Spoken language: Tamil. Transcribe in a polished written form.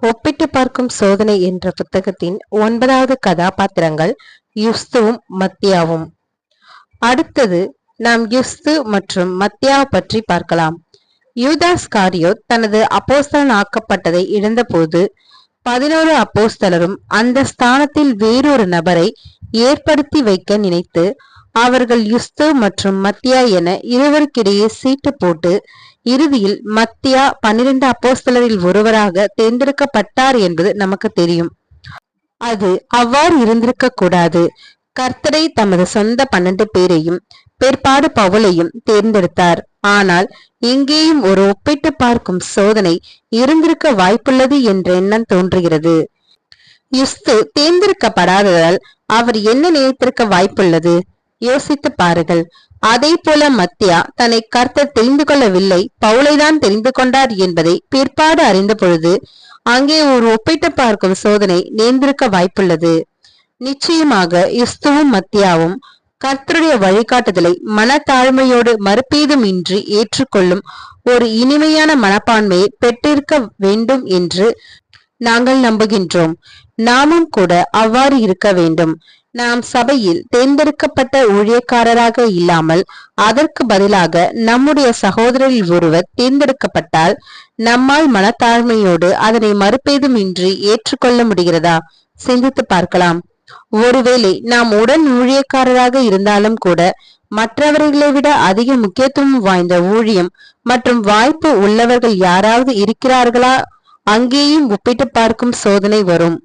ஒப்பிட்டு பார்க்கும் சோதனை என்ற புத்தகத்தின் 9வது கதாபாத்திரங்கள் யுஸ்துவும் மத்தியாவும். அடுத்தது நாம் யுஸ்து மற்றும் மத்தியாவை பற்றி பார்க்கலாம். யூதாஸ் காரியோத் தனது அப்போஸ்தலன் ஆக்கப்பட்டதை இழந்தபோது 11 அப்போஸ்தலரும் அந்த ஸ்தானத்தில் வேறொரு நபரை ஏற்படுத்தி வைக்க நினைத்து அவர்கள் யுஸ்து மற்றும் மத்தியா என இருவருக்கிடையே சீட்டு போட்டு இறுதியில் மத்தியா 12 அப்போஸ்தலரில் ஒருவராக தேர்ந்தெடுக்கப்பட்டார் என்பது நமக்கு தெரியும். அது அவ்வாறு இருந்திருக்க கூடாது. கர்த்தரை தமது சொந்த 12 பேரையும் பிற்பாடு பவுலையும் தேர்ந்தெடுத்தார். ஆனால் இங்கேயும் ஒரு ஒப்பிட்டு பார்க்கும் சோதனை இருந்திருக்க வாய்ப்புள்ளது என்ற எண்ணம் தோன்றுகிறது. யுஸ்து தேர்ந்தெடுக்கப்படாததால் அவர் என்ன நினைத்திருக்க வாய்ப்புள்ளது? யோசித்து பாருங்கள். அதே போல மத்தியா தன்னை கர்த்தர் தெரிந்து கொள்ளவில்லை, பவுலைதான் தெரிந்து கொண்டார் என்பதை பிற்பாடு அறிந்த பொழுது அங்கே ஒரு ஒப்பிட்டு பார்க்கும் சோதனை நேர்ந்திருக்க வாய்ப்புள்ளது. நிச்சயமாக யுஸ்துவும் மத்தியாவும் கர்த்தருடைய வழிகாட்டுதலை மனத்தாழ்மையோடு மறுபேதும் இன்றி ஏற்றுக்கொள்ளும் ஒரு இனிமையான மனப்பான்மையை பெற்றிருக்க வேண்டும் என்று நாங்கள் நம்புகின்றோம். நாமும் கூட அவ்வாறு இருக்க வேண்டும். நாம் சபையில் தேர்ந்தெடுக்கப்பட்ட ஊழியக்காரராக இல்லாமல் அதற்கு பதிலாக நம்முடைய சகோதரரில் ஒருவர் தேர்ந்தெடுக்கப்பட்டால் நம்மால் மனத்தாழ்மையோடு அதனை மறுபேதும் இன்றி ஏற்றுக்கொள்ள முடிகிறதா? சிந்தித்து பார்க்கலாம். ஒருவேளை நாம் உடன் ஊழியக்காரராக இருந்தாலும் கூட மற்றவர்களை விட அதிக முக்கியத்துவம் வாய்ந்த ஊழியம் மற்றும் வாய்ப்பு உள்ளவர்கள் யாராவது இருக்கிறார்களா? அங்கேயும் ஒப்பிட்டு பார்க்கும் சோதனை வரும்.